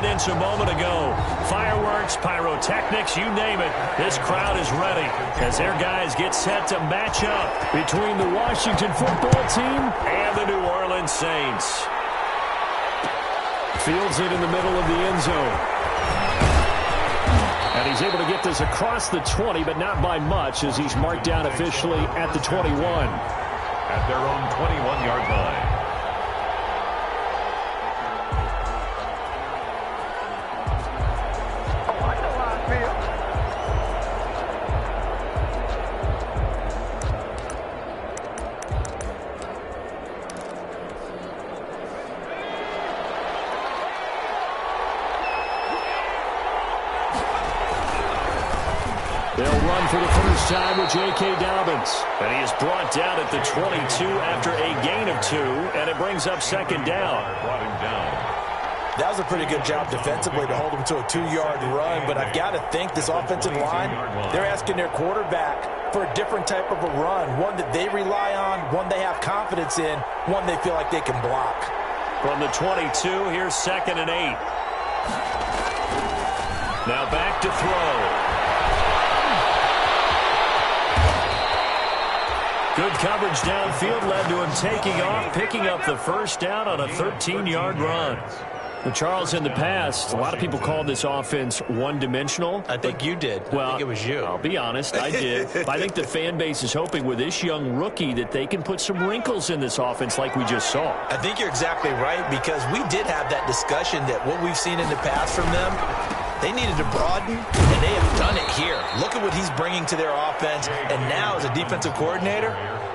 confidence a moment ago. Fireworks, pyrotechnics, you name it. This crowd is ready as their guys get set to match up between the Washington football team and the New Orleans Saints. Fields it in the middle of the end zone. And he's able to get this across the 20, but not by much as he's marked down officially at the 21. At their own 21-yard line. They'll run for the first time with J.K. Dobbins. And he is brought down at the 22 after a gain of 2, and it brings up second down. Brought him down. That was a pretty good job defensively to hold him to a 2-yard run, but I've got to think this offensive line, they're asking their quarterback for a different type of a run, one that they rely on, one they have confidence in, one they feel like they can block. From the 22, here's 2nd and 8. Now back to throw. Good coverage downfield led to him taking off, picking up the first down on a 13-yard run. Well, Charles, in the past, a lot of people call this offense one-dimensional. I think you did. Well, I think it was you. I'll be honest, I did. But I think the fan base is hoping with this young rookie that they can put some wrinkles in this offense like we just saw. I think you're exactly right, because we did have that discussion that what we've seen in the past from them, they needed to broaden, and they have done it here. Look at what he's bringing to their offense, and now as a defensive coordinator,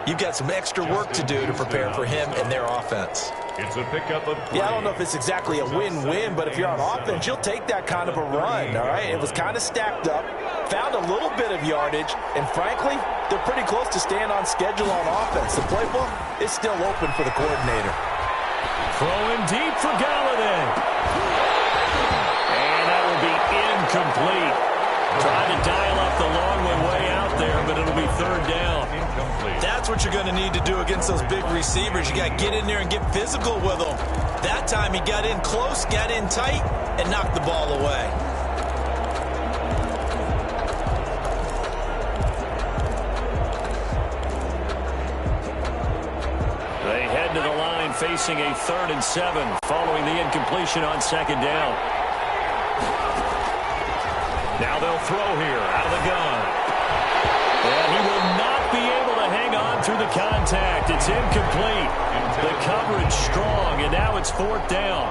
you've got some extra work to do to prepare for him and their offense. It's a pickup of 3. Yeah, I don't know if it's exactly a win-win, but if you're on offense, you'll take that kind of a run, all right? It was kind of stacked up, found a little bit of yardage, and frankly, they're pretty close to staying on schedule on offense. The playbook is still open for the coordinator. Throwing deep for Galladay. And that will be incomplete. Tried to dial up the long one way out there, but it'll be 3rd down. Incomplete. That's what you're going to need to do against those big receivers. You got to get in there and get physical with them. That time he got in close, got in tight, and knocked the ball away. They head to the line facing a 3rd and 7 following the incompletion on 2nd down. Now they'll throw here out of the gun. And he will not be able to hang on through the contact. It's incomplete. The coverage strong, and now it's 4th down.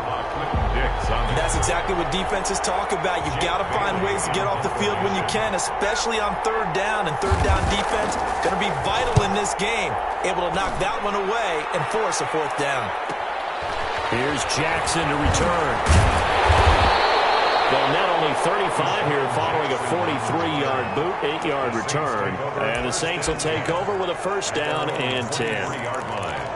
That's exactly what defenses talk about. You've got to find ways to get off the field when you can, especially on 3rd down. And 3rd down defense going to be vital in this game. Able to knock that one away and force a 4th down. Here's Jackson to return. Well, not only 35 here following a 43-yard boot, 8-yard return. And the Saints will take over with a 1st down and 10. 40-yard line.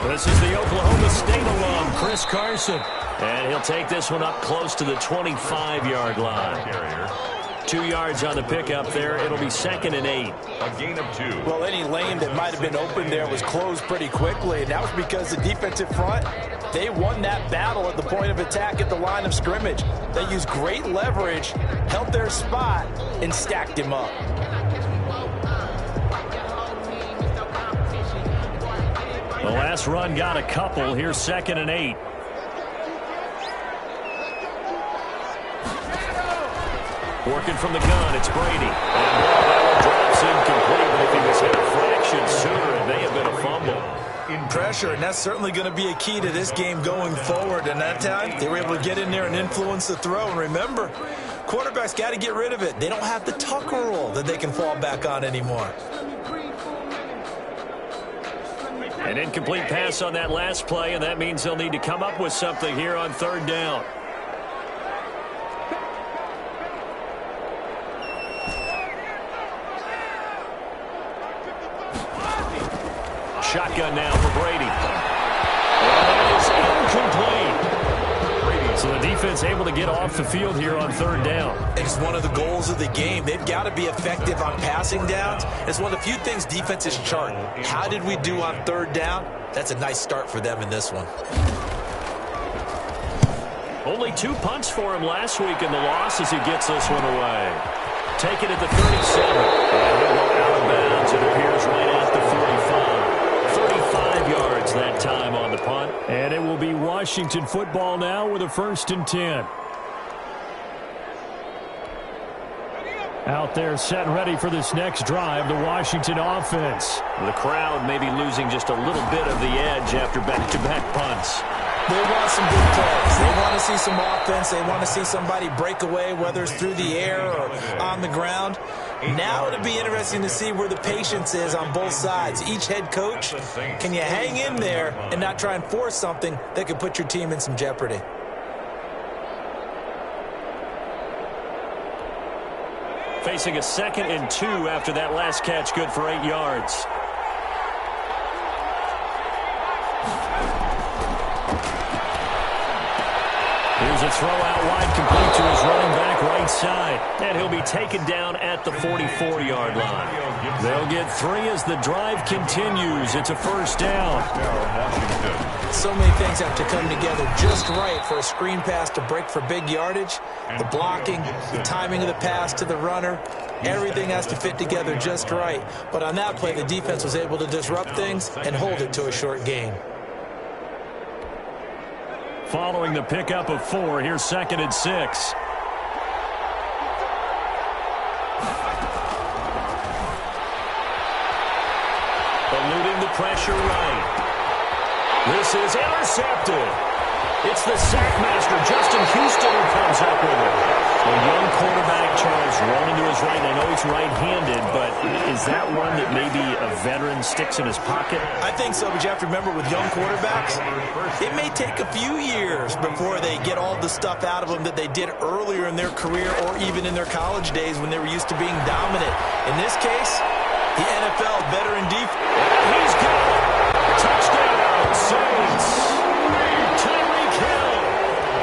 This is the Oklahoma State alum, Chris Carson. And he'll take this one up close to the 25-yard line. 2 yards on the pickup there. It'll be 2nd and 8. A gain of 2. Well, any lane that might have been open there was closed pretty quickly, and that was because the defensive front, they won that battle at the point of attack at the line of scrimmage. They used great leverage, held their spot, and stacked him up. The last run got a couple. Here's 2nd and 8. Working from the gun, it's Brady. And that one drops incomplete, but if he was hit a fraction sooner, it may have been a fumble. In pressure, and that's certainly going to be a key to this game going forward. And that time, they were able to get in there and influence the throw. And remember, quarterbacks got to get rid of it. They don't have the Tucker rule that they can fall back on anymore. An incomplete pass on that last play, and that means they'll need to come up with something here on 3rd down. Shotgun now for Brady. And that is incomplete. So the defense defense able to get off the field here on third down. It's one of the goals of the game. They've got to be effective on passing downs. It's one of the few things defenses chart. How did we do on third down? That's a nice start for them in this one. Only 2 punts for him last week in the loss as he gets this one away. Take it at the 37. And he'll go out of bounds. It appears right at the 45. 35 yards that time on the punt. And it will be Washington football now with a 1st and 10. Out there set and ready for this next drive, the Washington offense. The crowd may be losing just a little bit of the edge after back-to-back punts. They want some good plays. They want to see some offense. They want to see somebody break away, whether it's through the air or on the ground. Now it'll be interesting to see where the patience is on both sides. Each head coach, can you hang in there and not try and force something that could put your team in some jeopardy? Facing a 2nd and 2 after that last catch, good for 8 yards. Here's a throw out wide, complete to his running back right side. And he'll be taken down at the 44-yard line. They'll get 3 as the drive continues. It's a 1st down. So many things have to come together just right for a screen pass to break for big yardage. The blocking, the timing of the pass to the runner, everything has to fit together just right. But on that play, the defense was able to disrupt things and hold it to a short gain. Following the pickup of 4, here's 2nd and 6. Eluding the pressure right. This is intercepted. It's the sackmaster, Justin Houston, who comes up with it. A young quarterback, Charles, rolling to his right. I know he's right-handed, but is that one that maybe a veteran sticks in his pocket? I think so, but you have to remember with young quarterbacks, it may take a few years before they get all the stuff out of them that they did earlier in their career or even in their college days when they were used to being dominant. In this case, the NFL veteran defense. He's got it. Touchdown, Saints. Tyreek Hill,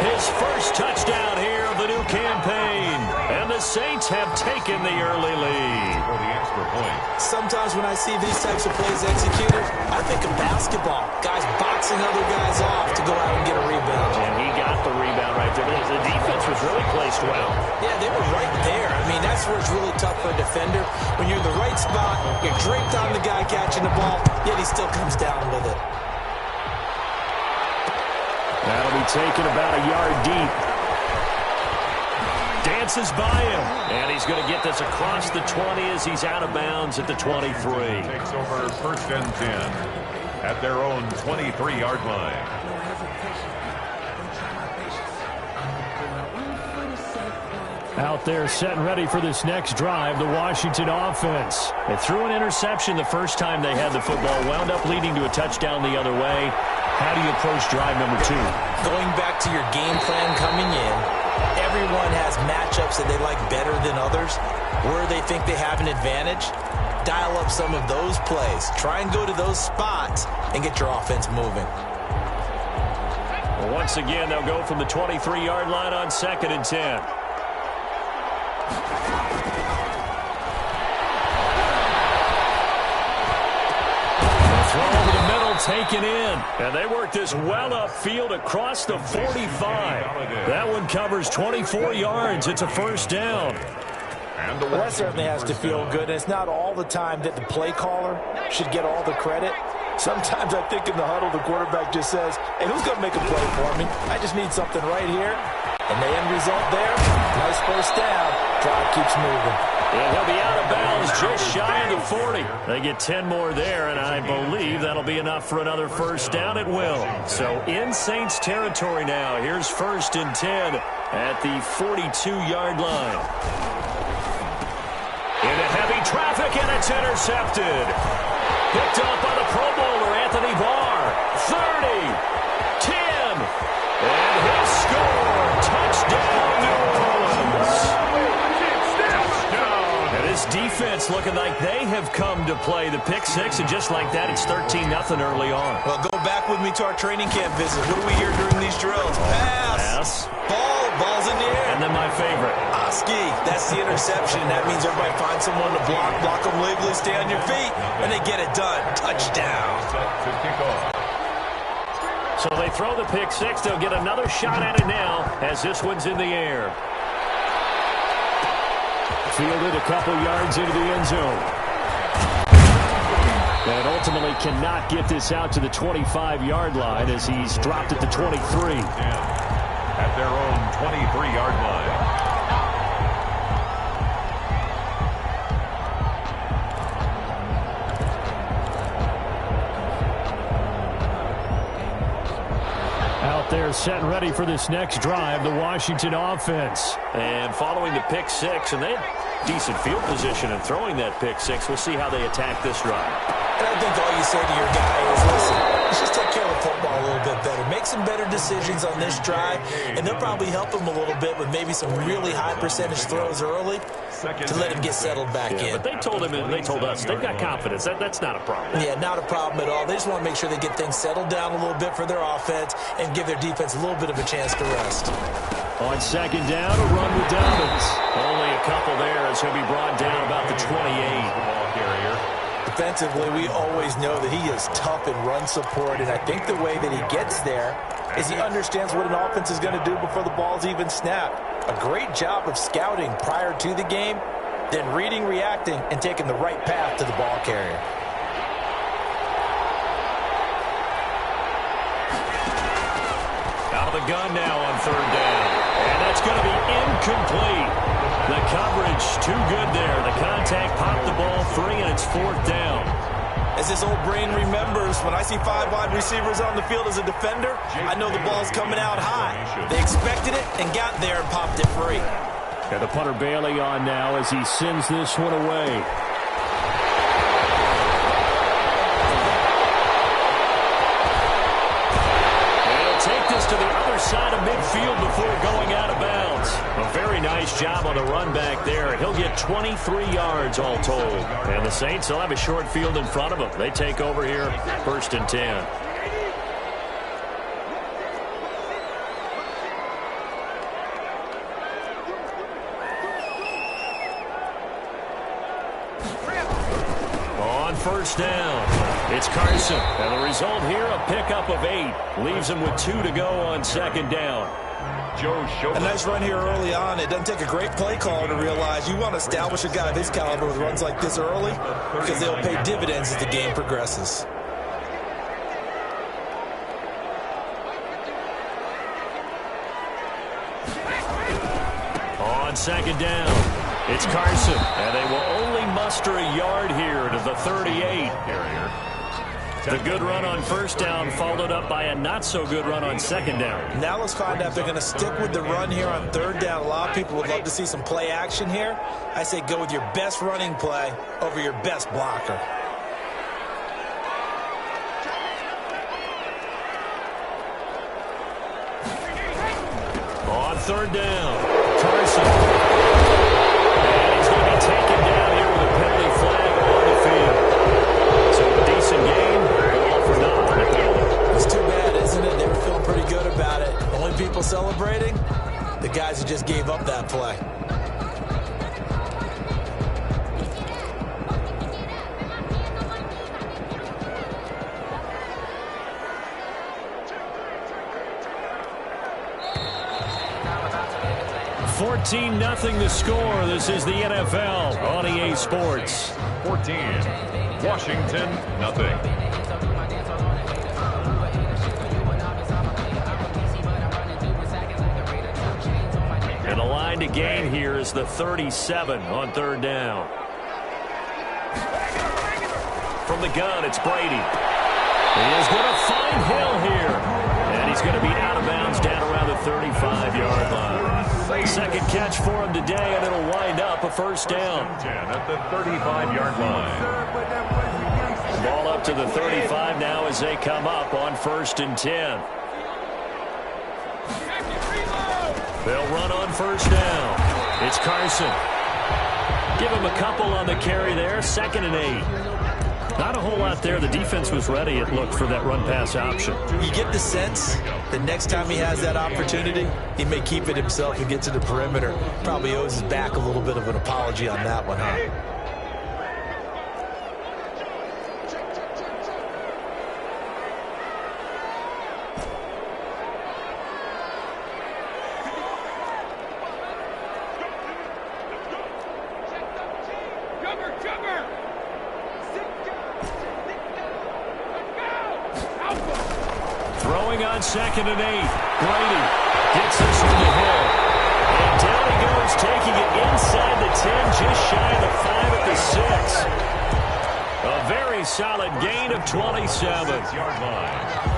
his first touchdown here of the new campaign. And the Saints have taken the early lead. For the extra point. Sometimes when I see these types of plays executed, I think of basketball. Guys boxing other guys off to go out and get a rebound. And he got the rebound right there. The defense was really placed well. Yeah, they were right there. I mean, that's where it's really tough for a defender. When you're in the right spot, you're draped on the guy catching the ball, yet he still comes down with it. That'll be taken about a yard deep. Dances by him. And he's going to get this across the 20 as he's out of bounds at the 23. Takes over 1st and 10 at their own 23-yard line. Out there set and ready for this next drive, the Washington offense. They threw an interception the first time they had the football, wound up leading to a touchdown the other way. How do you approach drive number 2? Going back to your game plan coming in, everyone has matchups that they like better than others. Where they think they have an advantage, dial up some of those plays. Try and go to those spots and get your offense moving. Well, once again, they'll go from the 23-yard line on 2nd and 10. Throw over the middle, taken in. And they work this well upfield across the 45. That one covers 24 yards. It's a 1st down. Well, that certainly has to feel good. And it's not all the time that the play caller should get all the credit. Sometimes I think in the huddle, the quarterback just says, hey, who's going to make a play for me? I just need something right here. And the end result there, nice 1st down. Drive keeps moving. And he'll be out of bounds just shy of the 40. They get 10 more there, and I believe that'll be enough for another 1st down at will. So in Saints territory now. Here's 1st and 10 at the 42-yard line. Into heavy traffic, and it's intercepted. Picked up by the Pro Bowler, Anthony Barr. 30, 10, and his score. Touchdown, New Orleans. And this defense looking like they have come to play. The pick 6, and just like that, it's 13-0 early on. Well, go back with me to our training camp visit. What do we hear during these drills? Pass. Pass. Ball ball's in the air. And then my favorite. Oski, that's the interception. That means everybody find someone to block them legally, stay on your feet, and they get it done. Touchdown. Set to kick off. So they throw the pick six. They'll get another shot at it now as this one's in the air. Fielded a couple yards into the end zone. And ultimately cannot get this out to the 25-yard line as he's dropped at the 23. At their own 23-yard line. Out there set and ready for this next drive, the Washington offense. And following the pick six, and they had decent field position in throwing that pick six. We'll see how they attack this drive. And I think all you say to your guy is, listen, let's just take care of the football a little bit better. Make some better decisions on this drive, and they'll probably help him a little bit with maybe some really high percentage throws early to let him get settled back in. But they told him and they told us they've got confidence. That's not a problem. Yeah, not a problem at all. They just want to make sure they get things settled down a little bit for their offense and give their defense a little bit of a chance to rest. On second down, a run with Dobbins. Only a couple there as he'll be brought down about the 28. Ball carrier. Defensively, we always know that he is tough in run support, and I think the way that he gets there is he understands what an offense is going to do before the ball's even snapped. A great job of scouting prior to the game, then reading, reacting, and taking the right path to the ball carrier. Out of the gun now on third down. And that's going to be incomplete. The coverage too good there. The contact popped the ball free, and it's fourth down. As this old brain remembers, when I see 5 wide receivers on the field as a defender, I know the ball's coming out high. They expected it and got there and popped it free. And the punter Bailey on now as he sends this one away. Take this to the other side of midfield before going out of bounds. A very nice job on the run back there. He'll get 23 yards all told. And the Saints will have a short field in front of them. They take over here, 1st and 10. On first down, it's Carson. And the result here, a pickup of 8. Leaves him with 2 to go on second down. A nice run here early on. It doesn't take a great play caller to realize you want to establish a guy of his caliber with runs like this early because they'll pay dividends as the game progresses. On second down, it's Carson. And they will only muster a yard here to the 38. The good run on first down followed up by a not-so-good run on second down. Now let's find out if they're going to stick with the run here on third down. A lot of people would love to see some play action here. I say go with your best running play over your best blocker. On third down, Carson. And he's going to be taken down here with a penalty flag on the field. So a decent game. It's too bad, isn't it? They were feeling pretty good about it. Only people celebrating, the guys who just gave up that play. $14-0 the score. This is the NFL on EA Sports. 14, Washington, nothing. And the line to gain here is the 37 on third down. From the gun, it's Brady. He is going to find Hill here. And he's going to be out of bounds down around the 35-yard line. Second catch for him today, and it'll wind up a first down. 10 at the 35-yard line. Ball up to the 35 now as they come up on 1st and 10. They'll run on first down. It's Carson. Give him a couple on the carry there. 2nd and 8. Not a whole lot there. The defense was ready, it looked, for that run-pass option. You get the sense that next time he has that opportunity, he may keep it himself and get to the perimeter. Probably owes his back a little bit of an apology on that one, huh? Throwing on 2nd and 8. Brady gets this one to Hill. And down he goes, taking it inside the 10, just shy of the 5 at the 6. A very solid gain of 27. Yard line.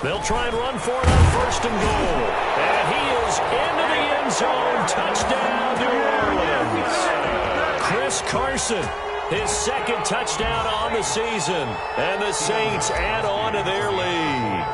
They'll try and run for it on 1st and goal. And he is into the end zone. Touchdown, New Orleans. Chris Carson, his 2nd touchdown on the season. And the Saints add on to their lead.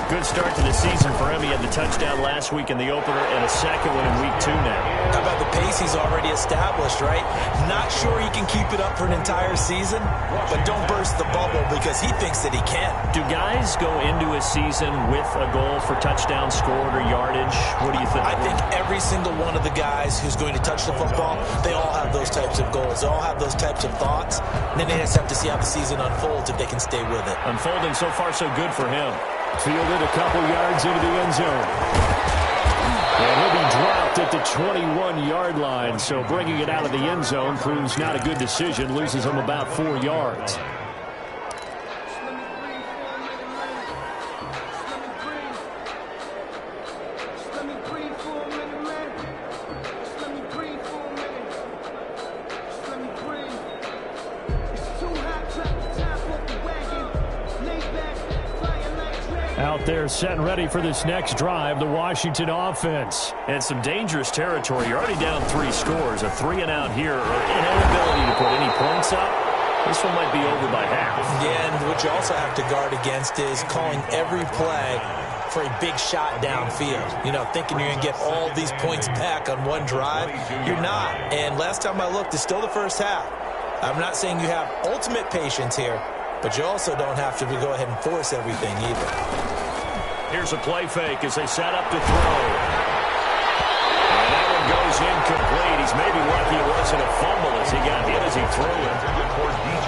Good start to the season for him. He had the touchdown last week in the opener and a 2nd one in week 2 now. How about the pace he's already established, right? Not sure he can keep it up for an entire season, but don't burst the bubble because he thinks that he can. Do guys go into a season with a goal for touchdown scored or yardage? What do you think? I think every single one of the guys who's going to touch the football, they all have those types of goals. They all have those types of thoughts. And then they just have to see how the season unfolds if they can stay with it. Unfolding so far so good for him. Fielded a couple yards into the end zone. And he'll be dropped at the 21-yard line. So bringing it out of the end zone proves not a good decision. Loses him about 4 yards. Out there set and ready for this next drive, the Washington offense. And some dangerous territory. You're already down 3 scores. A 3-and-out here, or an inability to put any points up. This one might be over by half. Yeah, and what you also have to guard against is calling every play for a big shot downfield. You know, thinking you're going to get all these points back on one drive. You're not. And last time I looked, it's still the first half. I'm not saying you have ultimate patience here, but you also don't have to go ahead and force everything either. Here's a play fake as they set up to throw. And that one goes incomplete. He's maybe lucky it wasn't a fumble as he got hit as he threw it.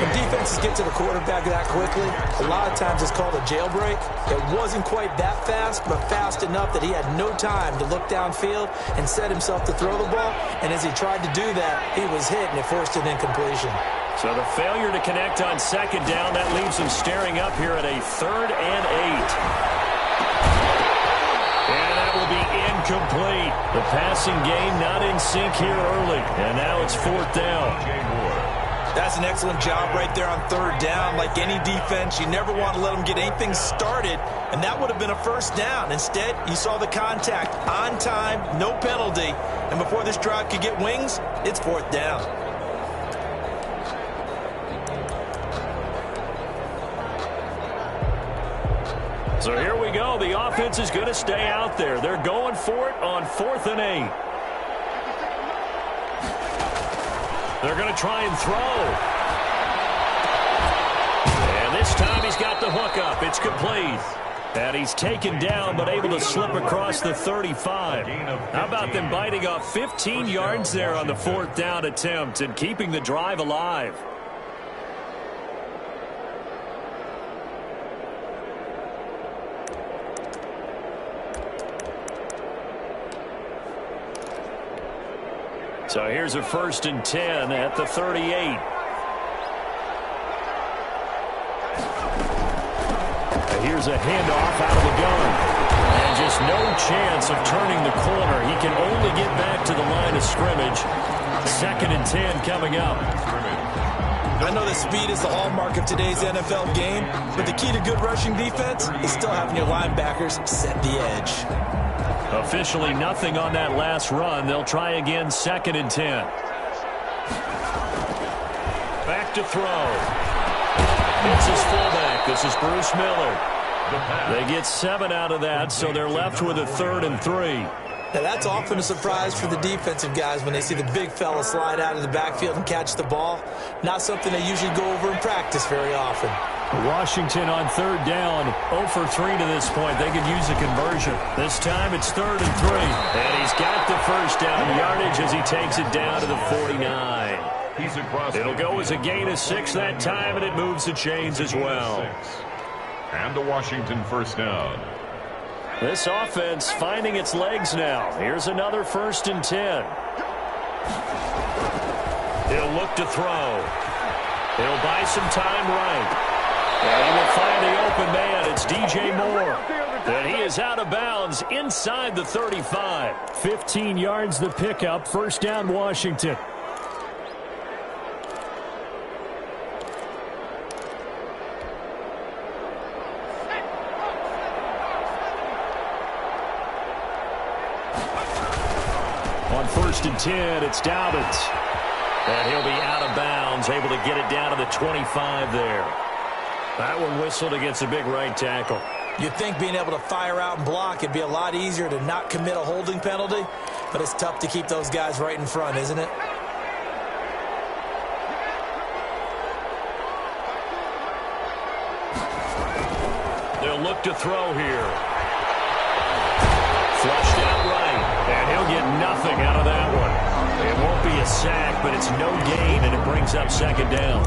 When defenses get to the quarterback that quickly, a lot of times it's called a jailbreak. It wasn't quite that fast, but fast enough that he had no time to look downfield and set himself to throw the ball. And as he tried to do that, he was hit and it forced an incompletion. So the failure to connect on 2nd down, that leaves him staring up here at a 3rd and 8. And that will be incomplete. The passing game not in sync here early. And now it's 4th down. That's an excellent job right there on 3rd down. Like any defense, you never want to let them get anything started. And that would have been a 1st down. Instead, you saw the contact on time, no penalty. And before this drive could get wings, it's 4th down. So here we go. The offense is going to stay out there. They're going for it on 4th and 8. They're going to try and throw. And this time he's got the hook up. It's complete. And he's taken down but able to slip across the 35. How about them biting off 15 yards there on the 4th down attempt and keeping the drive alive? So here's a 1st and 10 at the 38. Here's a handoff out of the gun. And just no chance of turning the corner. He can only get back to the line of scrimmage. 2nd and 10 coming up. I know that speed is the hallmark of today's NFL game, but the key to good rushing defense is still having your linebackers set the edge. Officially nothing on that last run. They'll try again, 2nd and 10. Back to throw. It's his fullback. This is Bruce Miller. They get 7 out of that, so they're left with a 3rd and 3. Now, that's often a surprise for the defensive guys when they see the big fella slide out of the backfield and catch the ball. Not something they usually go over in practice very often. Washington on 3rd down, 0 for 3 to this point. They could use a conversion. This time it's 3rd and 3. And he's got the first down yardage as he takes it down to the 49. It'll go as a gain of 6 that time, and it moves the chains as well. And the Washington first down. This offense finding its legs now. Here's another 1st and 10. He'll look to throw. He'll buy some time right. And he will find the open man. It's DJ Moore. And he is out of bounds inside the 35. 15 yards the pickup. First down, Washington. On 1st and 10, it's Dobbins. And he'll be out of bounds, able to get it down to the 25 there. That one whistled against a big right tackle. You'd think being able to fire out and block, it'd be a lot easier to not commit a holding penalty, but it's tough to keep those guys right in front, isn't it? They'll look to throw here. Flushed out right, and he'll get nothing out of that one. It won't be a sack, but it's no gain, and it brings up 2nd down.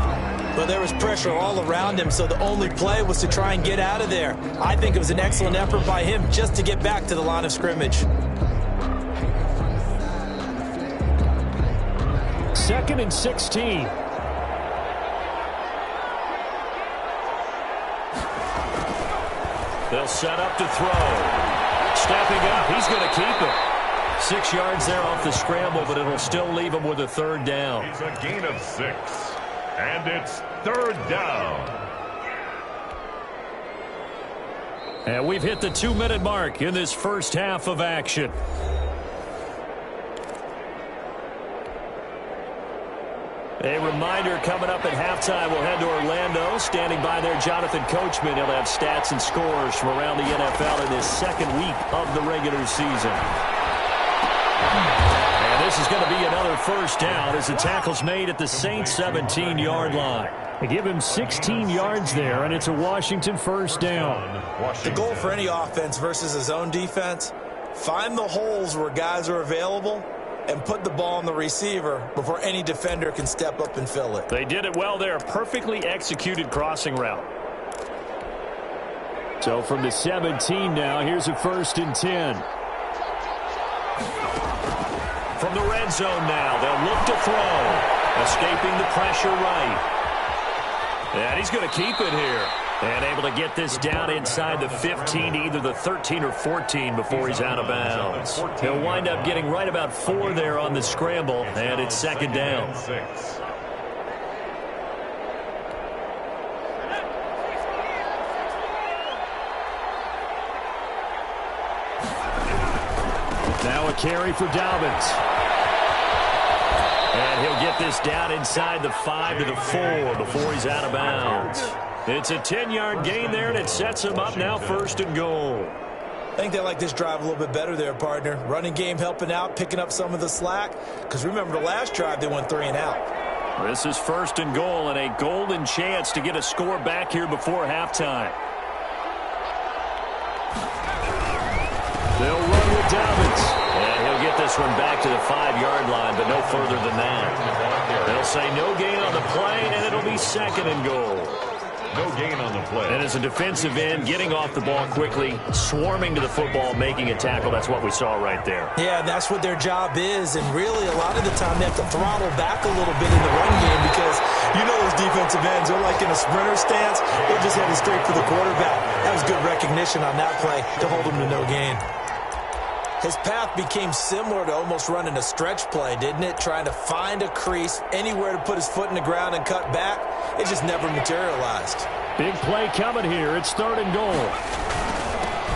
But there was pressure all around him, so the only play was to try and get out of there. I think it was an excellent effort by him just to get back to the line of scrimmage. 2nd and 16. They'll set up to throw. Stepping up, he's going to keep it. 6 yards there off the scramble, but it'll still leave him with a 3rd down. It's a gain of 6. And it's 3rd down. And we've hit the 2-minute mark in this first half of action. A reminder coming up at halftime, we'll head to Orlando. Standing by there, Jonathan Coachman. He'll have stats and scores from around the NFL in this 2nd week of the regular season. And this is going to be another first down as the tackle's made at the Saints' 17-yard line. They give him 16 yards there, and it's a Washington first down. The goal for any offense versus a zone defense, find the holes where guys are available and put the ball on the receiver before any defender can step up and fill it. They did it well there. Perfectly executed crossing route. So from the 17 now, here's a 1st and 10. From the red zone now, they'll look to throw. Escaping the pressure right. And he's going to keep it here. And able to get this down inside the 15 to either the 13 or 14 before he's out of bounds. He'll wind up getting right about 4 there on the scramble, and it's 2nd down. Now a carry for Dobbins. And he'll get this down inside the 5 to the 4 before he's out of bounds. It's a 10-yard gain there, and it sets him up now 1st and goal. I think they like this drive a little bit better there, partner. Running game helping out, picking up some of the slack. Because remember, the last drive, they went 3 and out. This is 1st and goal, and a golden chance to get a score back here before halftime. They'll run with Dobbins. And he'll get this one back to the 5-yard line, but no further than that. They'll say no gain on the play, and it'll be 2nd and goal. No gain on the play. And as a defensive end, getting off the ball quickly, swarming to the football, making a tackle, that's what we saw right there. Yeah, that's what their job is, and really a lot of the time they have to throttle back a little bit in the run game because you know those defensive ends are like in a sprinter stance. They're just heading straight for the quarterback. That was good recognition on that play to hold him to no gain. His path became similar to almost running a stretch play, didn't it? Trying to find a crease, anywhere to put his foot in the ground and cut back. It just never materialized. Big play coming here. It's 3rd and goal.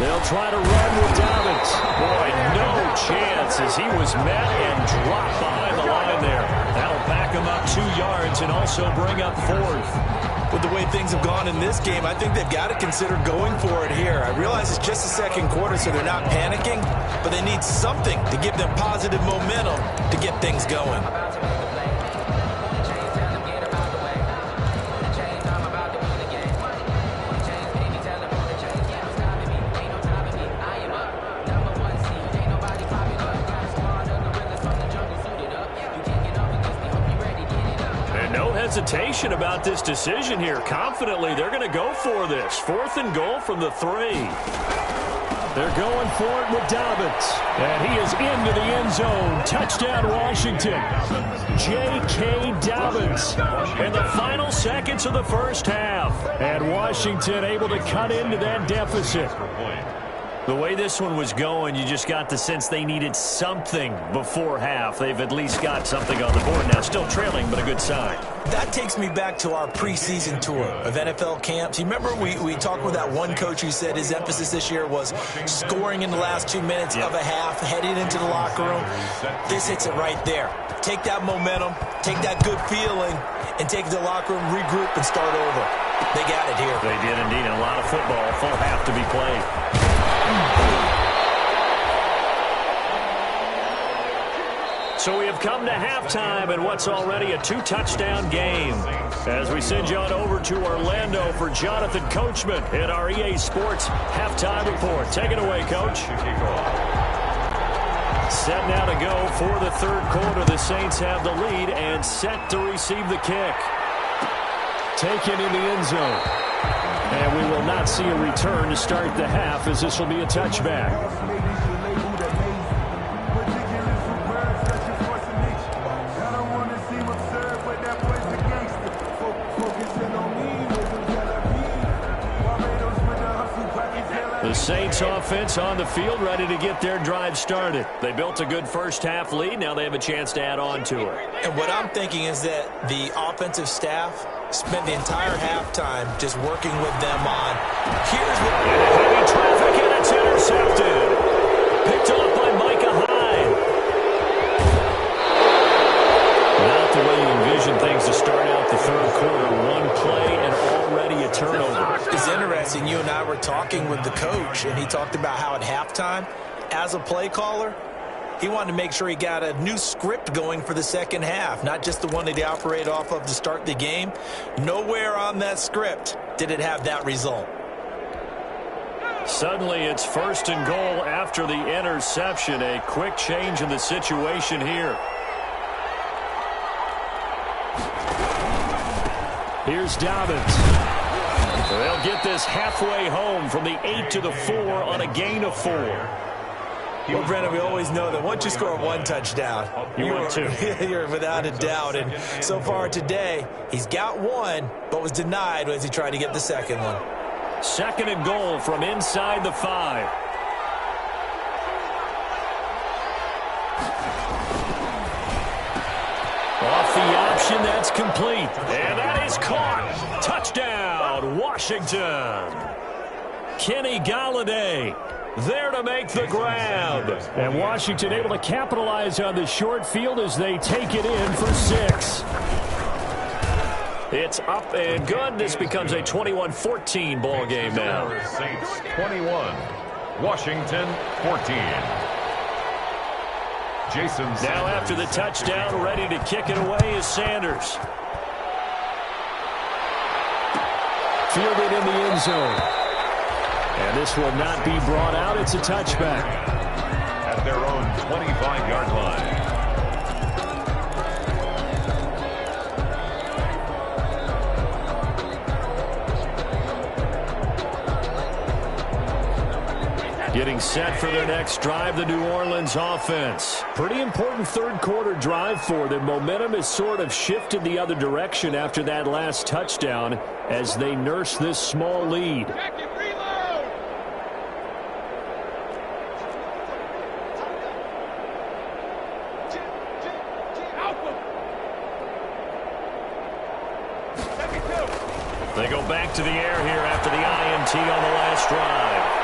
They'll try to run with Dobbins. Boy, no chance as he was met and dropped behind the line there. That'll back him up 2 yards and also bring up 4th. With the way things have gone in this game, I think they've got to consider going for it here. I realize it's just the second quarter, so they're not panicking, but they need something to give them positive momentum to get things going. Hesitation about this decision here. Confidently, they're going to go for this. 4th and goal from the 3. They're going for it with Dobbins. And he is into the end zone. Touchdown, Washington. J.K. Dobbins. In the final seconds of the first half. And Washington able to cut into that deficit. The way this one was going, you just got the sense they needed something before half. They've at least got something on the board now. Still trailing, but a good sign. That takes me back to our preseason tour of NFL camps. You remember we talked with that one coach who said his emphasis this year was scoring in the last 2 minutes of a half, heading into the locker room. This hits it right there. Take that momentum, take that good feeling, and take it to the locker room, regroup, and start over. They got it here. They did indeed. A lot of football, full half to be played. So we have come to halftime in what's already a 2-touchdown game. As we send you on over to Orlando for Jonathan Coachman in our EA Sports Halftime Report. Take it away, Coach. Set now to go for the third quarter. The Saints have the lead and set to receive the kick. Taken in the end zone. And we will not see a return to start the half as this will be a touchback. The Saints offense on the field ready to get their drive started. They built a good first half lead. Now they have a chance to add on to it. And what I'm thinking is that the offensive staff spent the entire halftime just working with them on here's what... Heavy traffic and it's intercepted. Picked off by Micah Hyde. Not the way you envision things to start out the third quarter. One play and already a turnover. It's interesting. You and I were talking with the coach, and he talked about how at halftime, as a play caller, he wanted to make sure he got a new script going for the second half, not just the one that he operated off of to start the game. Nowhere on that script did it have that result. Suddenly it's 1st and goal after the interception. A quick change in the situation here. Here's Dobbins. They'll get this halfway home from the 8 to the 4 on a gain of 4. Well, Brennan, we always know that once you score one touchdown, you're without a doubt. And so far today, he's got one, but was denied as he tried to get the second one. 2nd and goal from inside the 5. Off the option, that's complete. And that is caught. Touchdown, Washington. Kenny Golladay there to make the grab. And Washington able to capitalize on the short field as they take it in for 6. It's up and good. This becomes a 21-14 ball game now. Saints 21, Washington 14. Jason Sanders. Now after the touchdown, ready to kick it away is Sanders. Fielded in the end zone. And this will not be brought out. It's a touchback. At their own 25-yard line. Getting set for their next drive, the New Orleans offense. Pretty important third quarter drive for them. Momentum has sort of shifted the other direction after that last touchdown as they nurse this small lead. They go back to the air here after the INT on the last drive.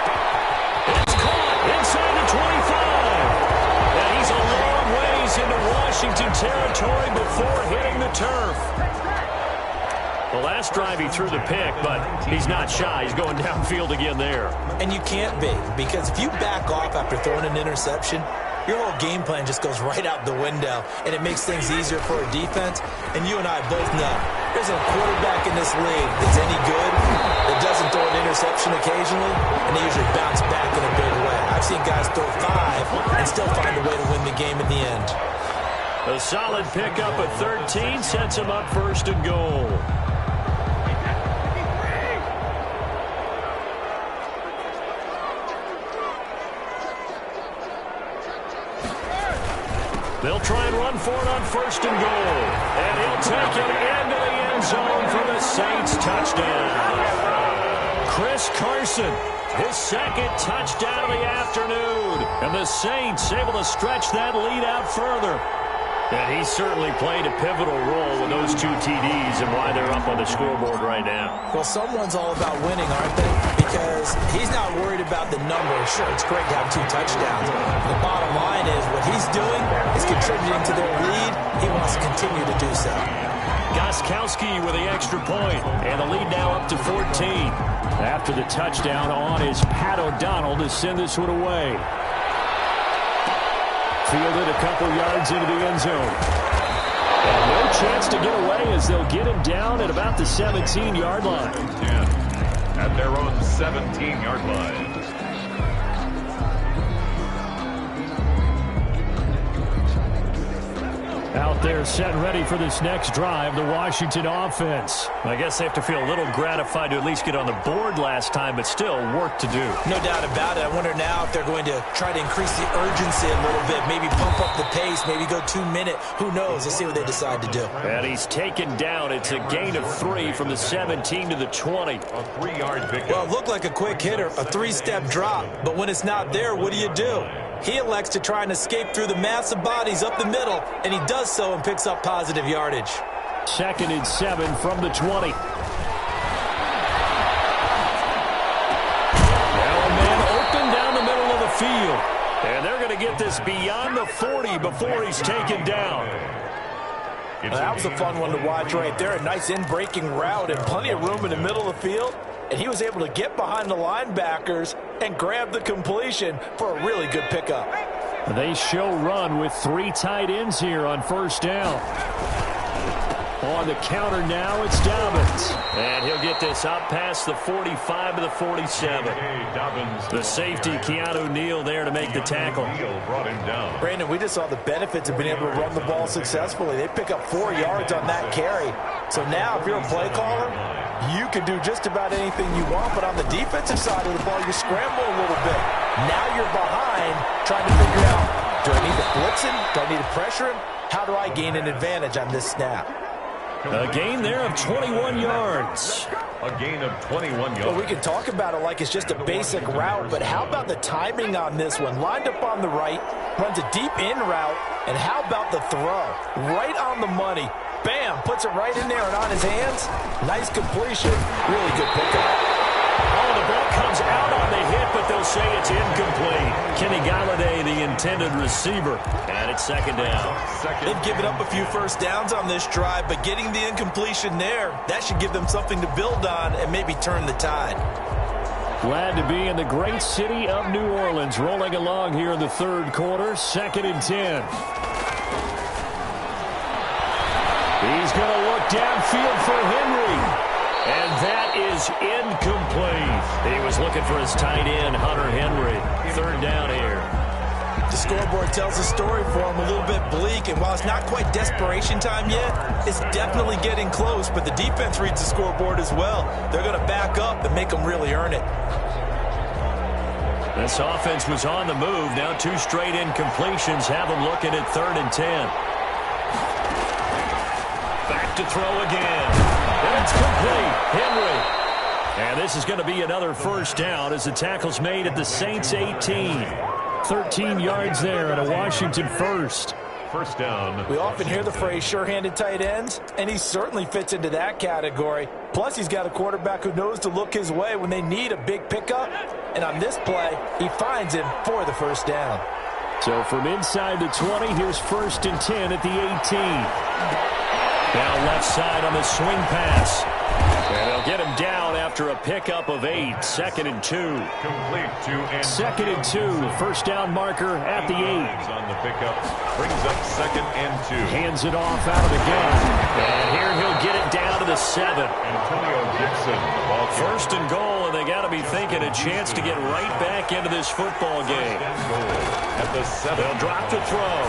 territory before hitting the turf. The last drive he threw the pick, but he's not shy. He's going downfield again there. And you can't be, because if you back off after throwing an interception, your whole game plan just goes right out the window, and it makes things easier for a defense. And you and I both know there's a quarterback in this league that's any good that doesn't throw an interception occasionally, and they usually bounce back in a big way. I've seen guys throw 5 and still find a way to win the game in the end. A solid pickup at 13 sets him up first and goal. They'll try and run for it on first and goal. And he'll take it into the end zone for the Saints touchdown. Chris Carson, his second touchdown of the afternoon. And the Saints able to stretch that lead out further. And he certainly played a pivotal role with those 2 TDs and why they're up on the scoreboard right now. Well, someone's all about winning, aren't they? Because he's not worried about the number. Sure, it's great to have 2 touchdowns. The bottom line is what he's doing is contributing to their lead. He wants to continue to do so. Gostkowski with the extra point, and the lead now up to 14. After the touchdown on is Pat O'Donnell to send this one away. Fielded a couple yards into the end zone. And no chance to get away as they'll get him down at about the 17-yard line. At their own 17-yard line. Out there set and ready for this next drive, the Washington offense. I guess they have to feel a little gratified to at least get on the board last time, but still work to do. No doubt about it. I wonder now if they're going to try to increase the urgency a little bit, maybe pump up the pace, maybe go 2-minute. Who knows? Let's see what they decide to do. And he's taken down. It's a gain of 3 from the 17 to the 20. A 3-yard pickup. Well, it looked like a quick hitter, a 3-step drop. But when it's not there, what do? He elects to try and escape through the massive bodies up the middle, and he does so and picks up positive yardage. 2nd and 7 from the 20. Now a man open down the middle of the field. And they're going to get this beyond the 40 before he's taken down. That was a fun one to watch right there. A nice in-breaking route and plenty of room in the middle of the field. And he was able to get behind the linebackers and grab the completion for a really good pickup. They show run with 3 tight ends here on first down. On the counter now, it's Dobbins. And he'll get this up past the 45 to the 47. The safety, Keanu Neal, there to make the tackle. Brought him down. Brandon, we just saw the benefits of being able to run the ball successfully. They pick up 4 yards on that carry. So now, if you're a play caller, you can do just about anything you want. But on the defensive side of the ball, you scramble a little bit. Now you're behind, trying to figure out, do I need to blitz him? Do I need to pressure him? How do I gain an advantage on this snap? A gain there of 21 yards. A gain of 21 yards. Well, we can talk about it like it's just a basic route, but how about the timing on this one? Lined up on the right, runs a deep in route, and how about the throw? Right on the money. Bam, puts it right in there and on his hands. Nice completion. Really good pickup. Oh, the ball comes out on the hit, but they'll say it's incomplete. Kenny Galladay, the intended receiver. And it's 2nd down. They've given up a few first downs on this drive, but getting the incompletion there, that should give them something to build on and maybe turn the tide. Glad to be in the great city of New Orleans, rolling along here in the 3rd quarter, 2nd and 10. He's going to look downfield for Henry. And that is incomplete. He was looking for his tight end, Hunter Henry. 3rd down here. The scoreboard tells a story for him, a little bit bleak, and while it's not quite desperation time yet, it's definitely getting close, but the defense reads the scoreboard as well. They're going to back up and make them really earn it. This offense was on the move. Now 2 straight incompletions have them looking at 3rd and 10. Back to throw again. And it's complete. Henry. And this is going to be another first down as the tackle's made at the Saints 18. 13 yards there and a Washington first. First down. We often hear the phrase sure-handed tight ends, and he certainly fits into that category. Plus, he's got a quarterback who knows to look his way when they need a big pickup. And on this play, he finds him for the first down. So from inside the 20, here's 1st and 10 at the 18. Now left side on the swing pass. And they'll get him down after a pickup of 8. 2nd and 2. Complete to and 2nd and 2. First down marker at the 8. On the pickup. Brings up 2nd and 2. Hands it off out of the gun. And here he'll get it down to the 7. Antonio Gibson. 1st and goal, and they got to be thinking a chance to get right back into this football game. At the 7. They'll drop to throw.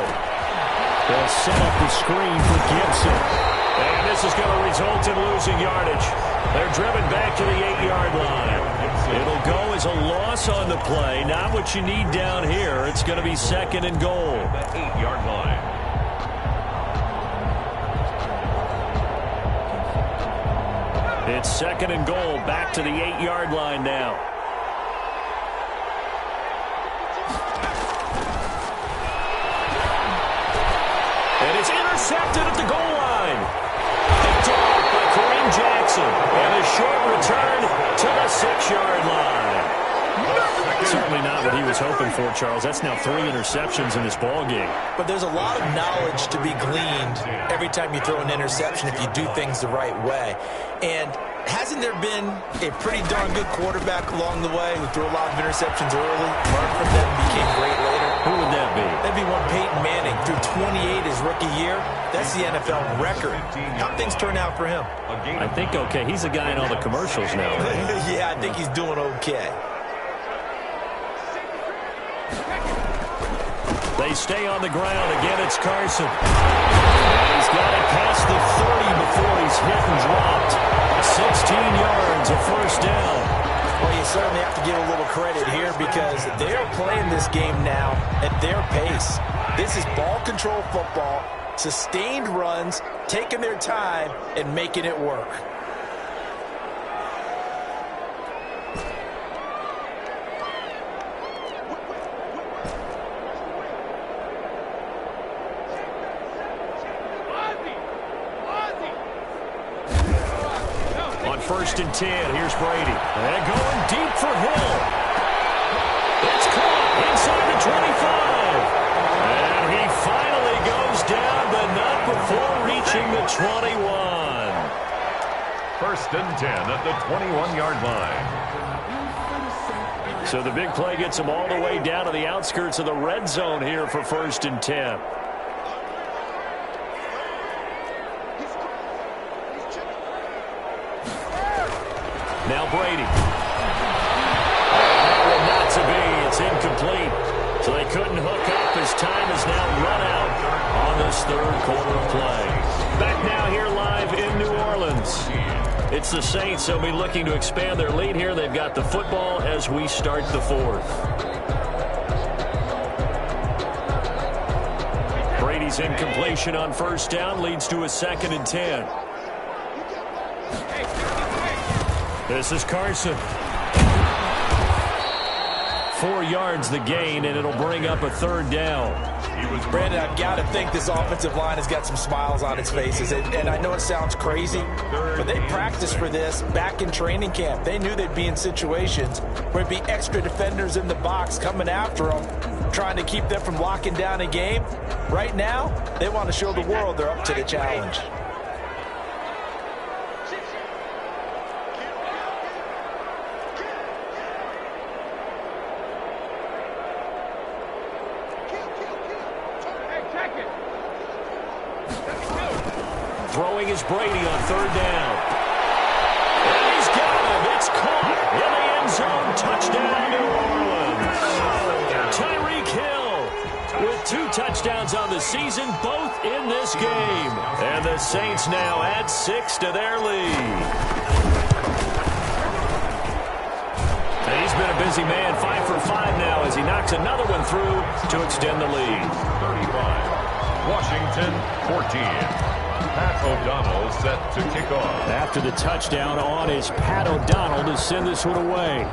They'll set up the screen for Gibson. And this is going to result in losing yardage. They're driven back to the 8-yard line. It'll go as a loss on the play. Not what you need down here. It's going to be 2nd and goal. The 8-yard line. It's 2nd and goal. Back to the 8-yard line now. And it's intercepted at the goal line. Picked off by Kareem Jackson. And a short return to the 6-yard line. Certainly not what he was hoping for, Charles. That's now 3 interceptions in this ball game. But there's a lot of knowledge to be gleaned every time you throw an interception if you do things the right way. And hasn't there been a pretty darn good quarterback along the way who threw a lot of interceptions early, learned from them, became great later? Who would that be? That'd be one Peyton Manning. Threw 28 his rookie year. That's the NFL record. How things turn out for him? I think okay. He's a guy in all the commercials now, right? Yeah, I think he's doing okay. They stay on the ground. Again, it's Carson. And he's got it past the 30 before he's hit and dropped. 16 yards, a 1st down. Well, you certainly have to give a little credit here because they're playing this game now at their pace. This is ball control football, sustained runs, taking their time, and making it work. On 1st and 10, here's Brady. And going deep for Hill. It's caught inside the 25. And he finally goes down the nut before reaching the 21. 1st and 10 at the 21-yard line. So the big play gets him all the way down to the outskirts of the red zone here for 1st and 10. Now Brady. And not to be. It's incomplete. So they couldn't hook up. His time is now run out on this 3rd quarter of play. Back now here live in New Orleans. It's the Saints. They'll be looking to expand their lead here. They've got the football as we start the 4th. Brady's incompletion on 1st down leads to a 2nd and 10. This is Carson. 4 yards the gain, and it'll bring up a 3rd down. Brandon, I've got to think this offensive line has got some smiles on its faces. And I know it sounds crazy, but they practiced for this back in training camp. They knew they'd be in situations where it'd be extra defenders in the box coming after them, trying to keep them from locking down a game. Right now, they want to show the world they're up to the challenge. Throwing is Brady on 3rd down. And he's got him. It's caught in the end zone. Touchdown, New Orleans. Tyreek Hill with 2 touchdowns on the season, both in this game. And the Saints now add 6 to their lead. And he's been a busy man, 5 for 5 now as he knocks another one through to extend the lead. 35. Washington 14. Pat O'Donnell set to kick off. After the touchdown on is Pat O'Donnell to send this one away.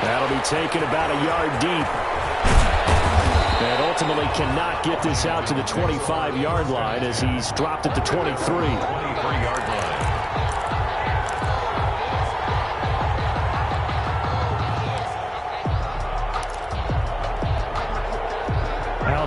That'll be taken about a yard deep. And ultimately cannot get this out to the 25-yard line as he's dropped at the 23. 23-yard line.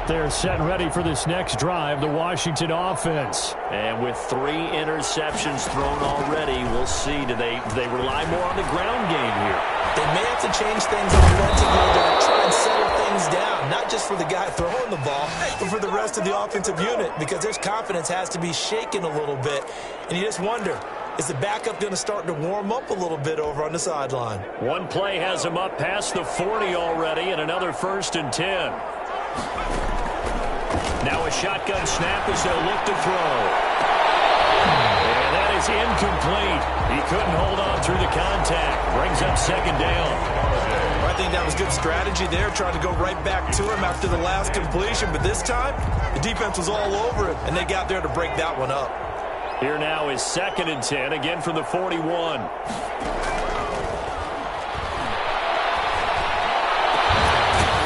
Out there setting ready for this next drive, the Washington offense. And with 3 interceptions thrown already, we'll see. Do they rely more on the ground game here? They may have to change things offensively to try and settle things down, not just for the guy throwing the ball, but for the rest of the offensive unit, because their confidence has to be shaken a little bit. And you just wonder, is the backup going to start to warm up a little bit over on the sideline? One play has him up past the 40 already, and another 1st and 10. Now a shotgun snap as they'll look to throw. And that is incomplete. He couldn't hold on through the contact. Brings up 2nd down. I think that was good strategy there, trying to go right back to him after the last completion. But this time, the defense was all over it, and they got there to break that one up. Here now is 2nd and 10, again from the 41.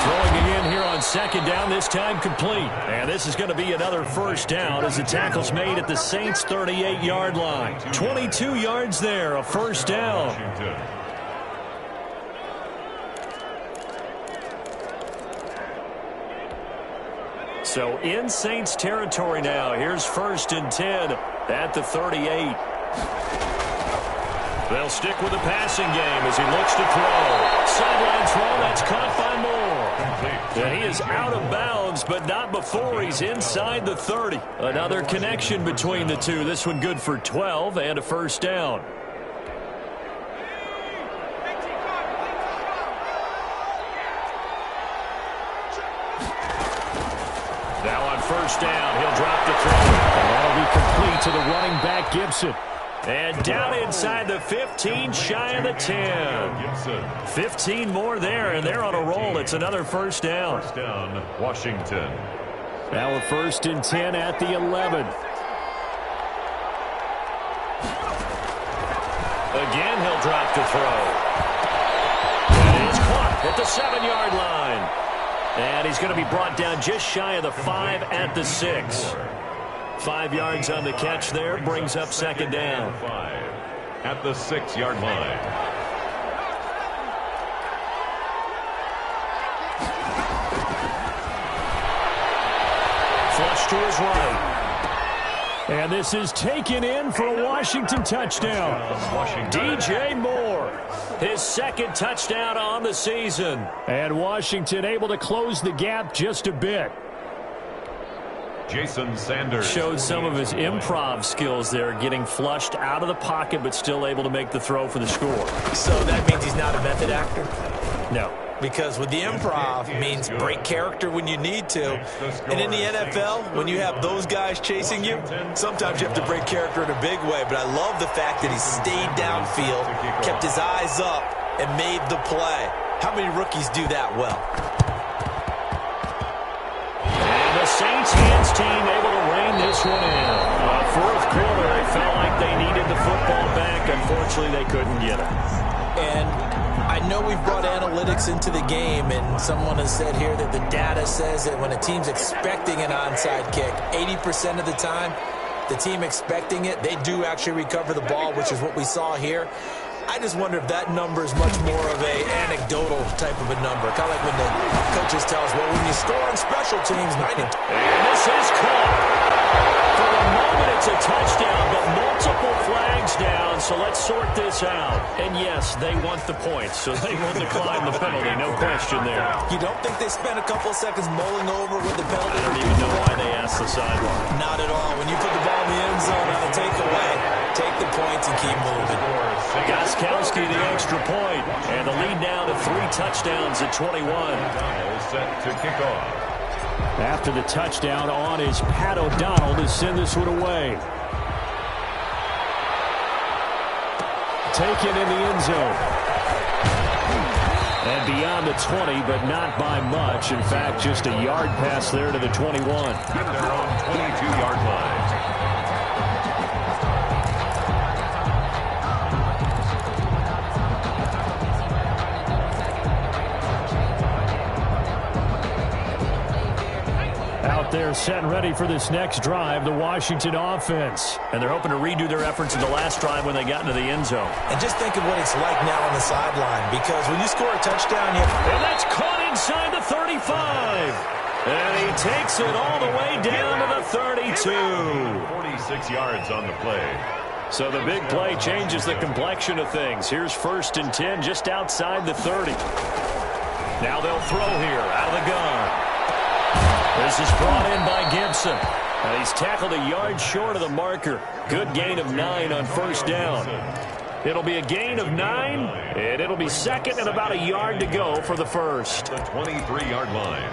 Throwing again here on 2nd down, this time complete. And this is going to be another 1st down as the tackle's made at the Saints' 38-yard line. 22 yards there, a 1st down. So in Saints territory now. Here's 1st and 10 at the 38. They'll stick with the passing game as he looks to throw. Sideline throw, that's caught by Moore. And he is out of bounds, but not before he's inside the 30. Another connection between the two. This one good for 12 and a 1st down. Now on 1st down, he'll drop the throw. And that'll be complete to the running back, Gibson. And down inside the 15, shy of the 10. 15 more there, and they're on a roll. It's another 1st down. 1st down, Washington. Now a 1st and 10 at the 11. Again, he'll drop to throw. And it's caught at the 7-yard line. And he's going to be brought down just shy of the 5 at the 6. 5 yards on the catch there, brings up 2nd down. 5 at the 6-yard line. Flush to his right. And this is taken in for a Washington touchdown. DJ Moore, his 2nd touchdown on the season. And Washington able to close the gap just a bit. Jason Sanders showed some of his improv skills there, getting flushed out of the pocket but still able to make the throw for the score. So that means he's not a method actor? No. Because with the improv means break character when you need to. And in the NFL, when you have those guys chasing you, sometimes you have to break character in a big way. But I love the fact that he stayed downfield, kept his eyes up, and made the play. How many rookies do that well? And the Saints hands team able to rein this one in. 4th quarter, they felt like they needed the football back. Unfortunately, they couldn't get it. And I know we've brought analytics into the game, and someone has said here that the data says that when a team's expecting an onside kick, 80% of the time, the team expecting it, they do actually recover the ball, which is what we saw here. I just wonder if that number is much more of a anecdotal type of a number. Kind of like when the coaches tell us, well, when you score on special teams, 90. And this is caught. For the moment, it's a touchdown, but multiple flags down, so let's sort this out. And yes, they want the points, so they will decline the penalty, no question there. You don't think they spent a couple of seconds mulling over with the penalty? I don't even know why they asked the sideline. Not at all. When you put the ball in the end zone on a takeaway, take the points and keep moving. Goskowski the extra point, and the lead down to 3 touchdowns at 21. Set to kick off. After the touchdown on is Pat O'Donnell to send this one away. Taken in the end zone. And beyond the 20, but not by much. In fact, just a yard pass there to the 21. At their own 22-yard line. Out there set and ready for this next drive, the Washington offense. And they're hoping to redo their efforts in the last drive when they got into the end zone. And just think of what it's like now on the sideline, because when you score a touchdown, and that's caught inside the 35. And he takes it all the way down to the 32. 46 yards on the play. So the big play changes the complexion of things. Here's 1st and 10 just outside the 30. Now they'll throw here out of the gun. This is brought in by Gibson. And he's tackled a yard short of the marker. Good gain of 9 on 1st down. It'll be a gain of 9, and it'll be 2nd and about a yard to go for the 1st. The 23-yard line.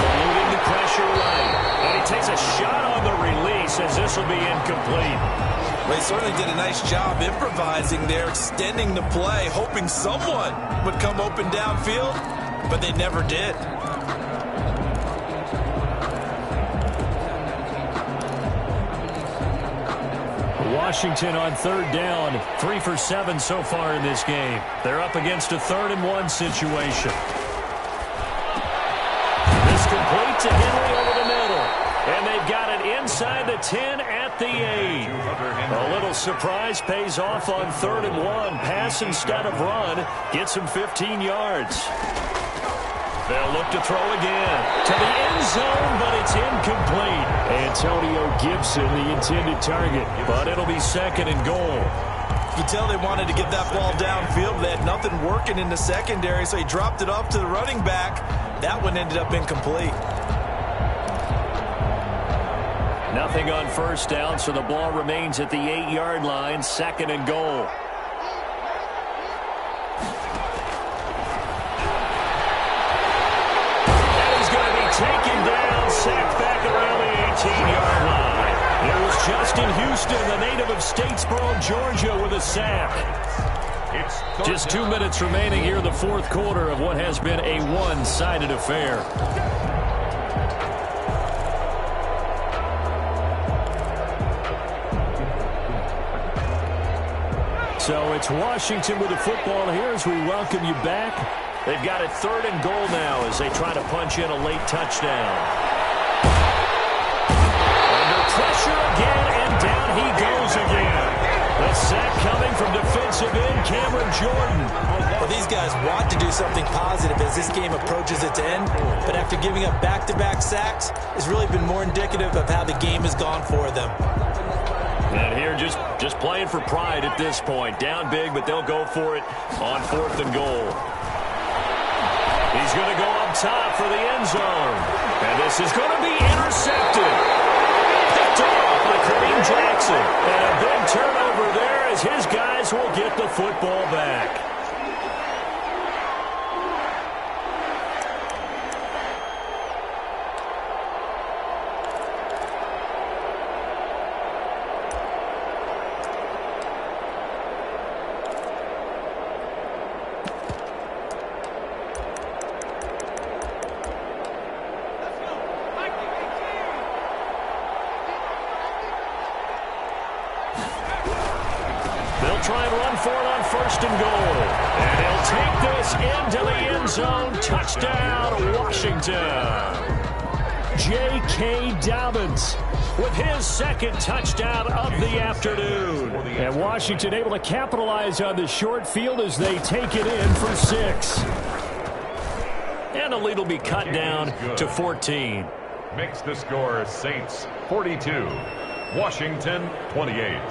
Moving the pressure right. And he takes a shot on the release as this will be incomplete. Well, he certainly did a nice job improvising there, extending the play, hoping someone would come open downfield, but they never did. Washington on 3rd down, 3 for 7 so far in this game. They're up against a 3rd and 1 situation. This complete to Henry over the middle. And they've got it inside the 10 at the 8. A little surprise pays off on 3rd and 1. Pass instead of run. Gets him 15 yards. They'll look to throw again. To the end zone, but it's incomplete. Antonio Gibson, the intended target. But it'll be 2nd and goal. You tell they wanted to get that ball downfield. They had nothing working in the secondary, so he dropped it off to the running back. That one ended up incomplete. Nothing on 1st down, so the ball remains at the 8-yard line, 2nd and goal. And he's going to be taken down, sacked back around the 18-yard line. It was Justin Houston, the native of Statesboro, Georgia, with a sack. Just 2 minutes remaining here in the 4th quarter of what has been a one-sided affair. So it's Washington with the football here as we welcome you back. They've got it 3rd and goal now as they try to punch in a late touchdown. Under pressure again, and down he goes again. The sack coming from defensive end Cameron Jordan. Well, these guys want to do something positive as this game approaches its end, but after giving up back-to-back sacks, it's really been more indicative of how the game has gone for them. And here just playing for pride at this point. Down big, but they'll go for it on 4th and goal. He's going to go up top for the end zone. And this is going to be intercepted. Picked off by Kareem Jackson. And a big turnover there as his guys will get the football back. Try and run for it on 1st and goal. And he'll take this into the end zone. Touchdown, Washington. J.K. Dobbins with his 2nd touchdown of the afternoon. And Washington able to capitalize on the short field as they take it in for 6. And the lead will be cut down to 14. Makes the score Saints 42, Washington 28.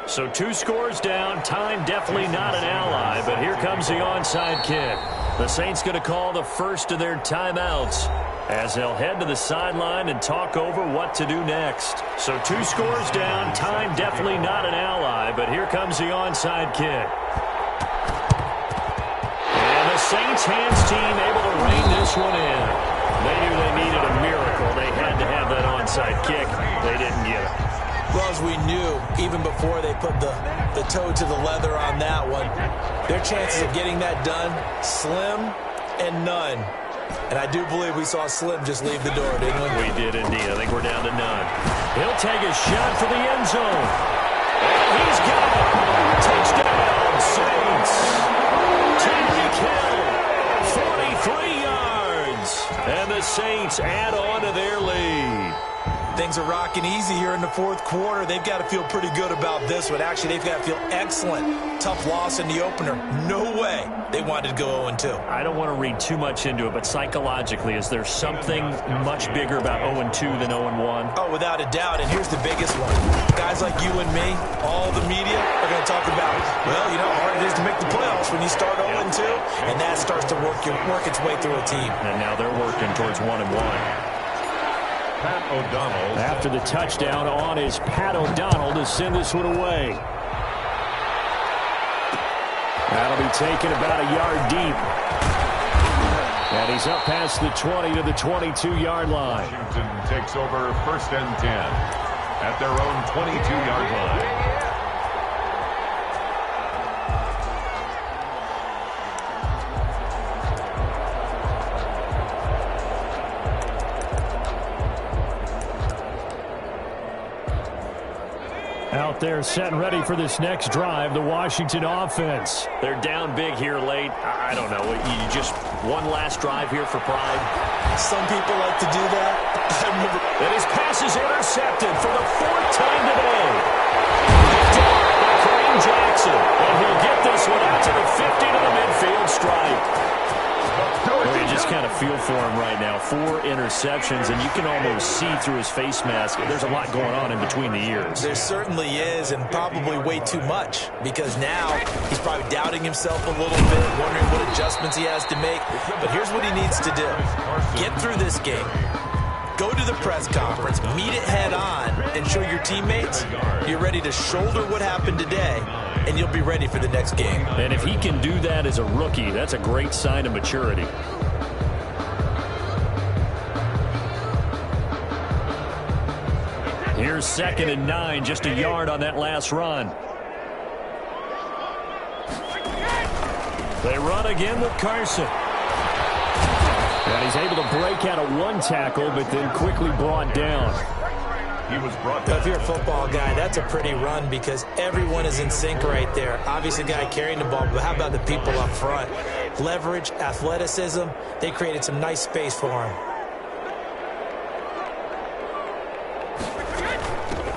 So 2 scores down. Time definitely not an ally, but here comes the onside kick. The Saints going to call the first of their timeouts as they'll head to the sideline and talk over what to do next. So 2 scores down. Time definitely not an ally, but here comes the onside kick. And the Saints hands team able to rein this one in. They knew they needed a miracle. They had to have that onside kick. They didn't get it. Well, as we knew, even before they put the toe to the leather on that one, their chances of getting that done, slim and none. And I do believe we saw Slim just leave the door, didn't we? We did indeed. I think we're down to none. He'll take a shot for the end zone. And he's got it. Touchdown, Saints. Tyreek Hill, 43 yards. And the Saints add on to their lead. things are rocking easy here in the fourth quarter. They've got to feel pretty good about this one. Actually, they've got to feel excellent. Tough loss in the opener. No way they wanted to go 0-2. I don't want to read too much into it, but psychologically, is there something much bigger about 0-2 than 0-1? Oh, without a doubt, and here's the biggest one. Guys like you and me, all the media, are going to talk about, well, you know how hard it is to make the playoffs when you start 0-2, and that starts to work its way through a team. And now they're working towards 1-1. Pat O'Donnell. After the touchdown on is Pat O'Donnell to send this one away. That'll be taken about a yard deep. And he's up past the 20 to the 22-yard line. Washington takes over 1st and 10 at their own 22-yard line. Out there set and ready for this next drive, the Washington offense. They're down big here late. I don't know. You just one last drive here for pride. Some people like to do that. And his pass is intercepted for the 4th time today. By Kareem Jackson. And he'll get this one out to the 50 to the midfield stripe. Well, you just kind of feel for him right now. 4 interceptions, and you can almost see through his face mask. There's a lot going on in between the ears. There certainly is, and probably way too much, because now he's probably doubting himself a little bit, wondering what adjustments he has to make. But here's what he needs to do. Get through this game. Go to the press conference, meet it head on, and show your teammates you're ready to shoulder what happened today, and you'll be ready for the next game. And if he can do that as a rookie, that's a great sign of maturity. Here's 2nd and 9, just a yard on that last run. They run again with Carson. And he's able to break out of 1 tackle, but then quickly brought down. He was brought down. If you're a football guy, that's a pretty run because everyone is in sync right there. Obviously, the guy carrying the ball, but how about the people up front? Leverage, athleticism, they created some nice space for him.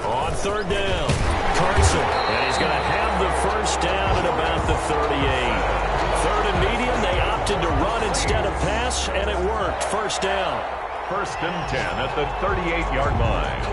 On 3rd down, Carson. And he's going to have the 1st down at about the 38. 3rd and medium, they opted to run instead of pass, and it worked. 1st down. 1st and 10 at the 38-yard line.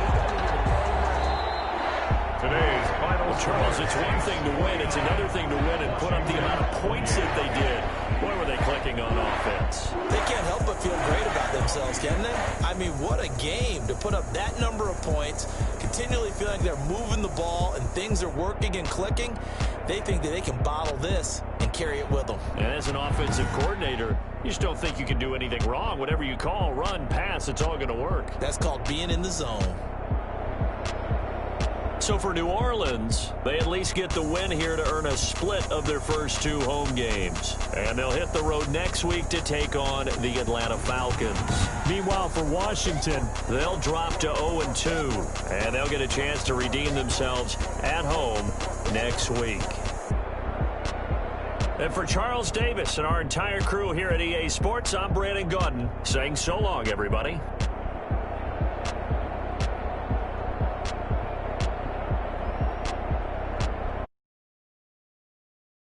Today's final. Charles, it's one thing to win. It's another thing to win and put up the amount of points that they did. Boy, were they clicking on offense. They can't help but feel great about themselves, can they? I mean, what a game to put up that number of points, continually feeling like they're moving the ball and things are working and clicking. They think that they can bottle this and carry it with them. And as an offensive coordinator, you just don't think you can do anything wrong. Whatever you call, run, pass, it's all going to work. That's called being in the zone. So for New Orleans, they at least get the win here to earn a split of their first 2 home games. And they'll hit the road next week to take on the Atlanta Falcons. Meanwhile, for Washington, they'll drop to 0-2. And they'll get a chance to redeem themselves at home next week. And for Charles Davis and our entire crew here at EA Sports, I'm Brandon Gaudin saying so long, everybody.